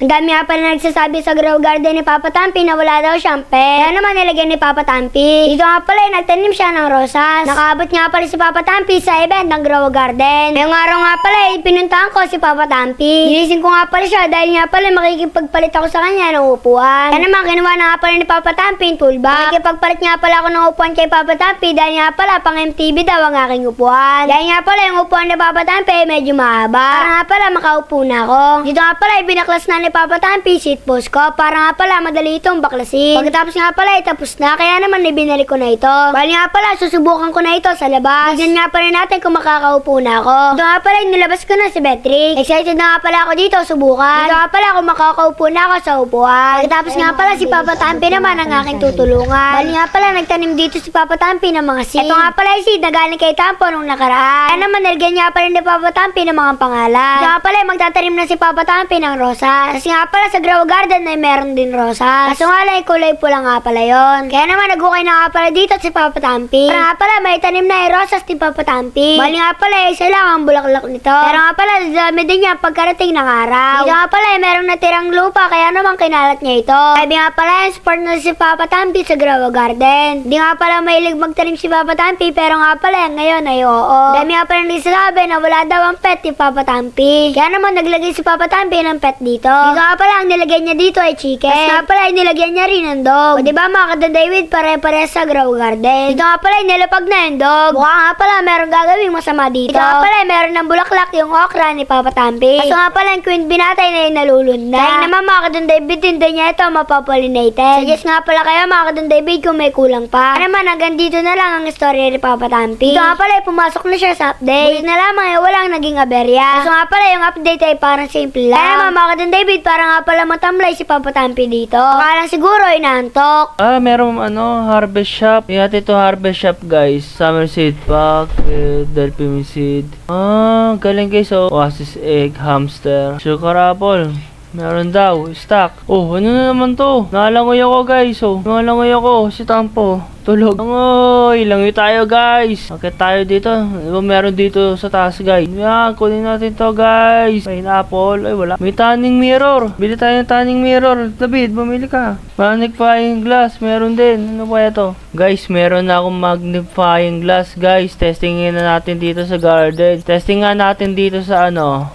Ang dami nga pala nagsasabi sa grow garden ni Papa Tampi na wala daw siyang pet. Kaya naman nilagyan ni Papa Tampi. Dito nga pala nagtanim siya ng rosas. Nakaabot nga pala si Papa Tampi sa event ng grow garden. Ngayong araw nga pala pinuntahan ko si Papa Tampi. Ginising ko nga pala siya dahil nga pala makikipagpalit ako sa kanya ng upuan. Kaya naman kinuha na nga pala ni Papa Tampi yung toolbox. Makikipagpalit nga pala ako ng upuan kay Papa Tampi dahil nga pala pang MTV daw ang aking upuan. Dahil nga pala yung upuan ni Papa Tampi medyo mahaba. Para nga pala makaupo na ako. Dito nga pala binaklas na ni Papa Tampi seat post ko para nga pala madali itong baklasin. Pagkatapos nga pala tapos na kaya naman ibinalik ko na ito. Bali nga pala susubukan ko na ito sa labas. Tignan nga pala natin kung makakaupo na ako. Dito nga pala nilabas ko na si Beatrix. Excited na nga pala ako dito subukan. Dito nga pala kung makakaupo na ako sa upuan. Pagkatapos nga pala si Papa Tampi naman ang aking tutulungan. Bali nga pala nagtanim dito si Papa Tampi ng mga seed. Ito nga pala yung seed na galing kay Tampo nung nakaraan. Kaya naman nalagyan nga pala ni Papa Tampi ng mga pangalan. Dito nga pala magtatanim na si Papa Tampi ng rosas. Kasi nga pala sa grow garden ay meron din rosas. Kaso nga lang kulay pula nga pala yon. Kaya naman nagukay na nga pala dito si Papa Tampi. Para nga pala may tanim na yung rosas ni Papa Tampi. Bali nga pala isa lang ang bulaklak nito. Pero nga pala dami din niya pagkarating ng araw. Dito nga pala merong natirang lupa kaya naman kinalat niya ito. Sabi nga pala yung support na si Papa Tampi sa grow garden. Di nga pala mahilig magtanim si Papa Tampi pero nga pala ngayon ay oo. Dami nga pala nagsasabi na wala daw ang pet ni Papa Tampi. Kaya naman naglagay si Papa Tampi ng pet dito. Dito nga pala ang nilagay niya dito ay chicken. Tapos nga pala nilagyan niya rin ng dog. O diba mga ka-David pare-pare sa grow garden. Dito nga pala nilapag na yung dog. Mukha nga pala meron gagawing masama dito. Dito nga pala meron ng bulaklak yung okra ni Papa Tampi. Kaso nga pala yung queen binatay na yung nalulunda. Kaya naman mga ka-David hindi niya ito mapopollinated. Suggest nga pala kaya mga ka-David kung may kulang pa. Kaya naman hanggang dito na lang ang story ni Papa Tampi. Dito nga pala pumasok na siya sa update. Bulit na lamang walang naging aberya. Kaso nga pala yung update ay parang simple lang. Kaya naman mga ka-David para nga pala matamlay si Papa Tampi dito. Baka lang siguro inaantok. Meron harvest shop. Ingat ito harvest shop guys. Summer seed pack, Delphine seed. Galing guys oh. Oasis egg, hamster, sugar apple. Meron daw, stock. Oh, ano na naman to? Nalangoy ako guys, oh. Nalangoy ako, si Tampo. Tulog. Langoy, langoy tayo guys. Bakit tayo dito? Diba meron dito sa taas guys? Yan, kunin natin to guys. Pineapple, ay wala. May tanning mirror. Bili tayo ng tanning mirror. David, bumili ka. Magnifying glass, meron din. Ano ba ito? Guys, meron na akong magnifying glass guys. Testingin na natin dito sa garden. Testing nga natin dito sa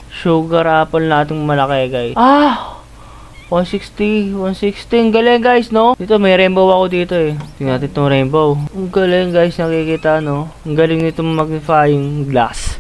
sugar apple nating malaki guys. 160. Ang galing guys, no? Dito may rainbow ako dito eh. Tingnan natin itong rainbow. Ang galing guys, nakikita no? Ang galing nitong magnifying glass.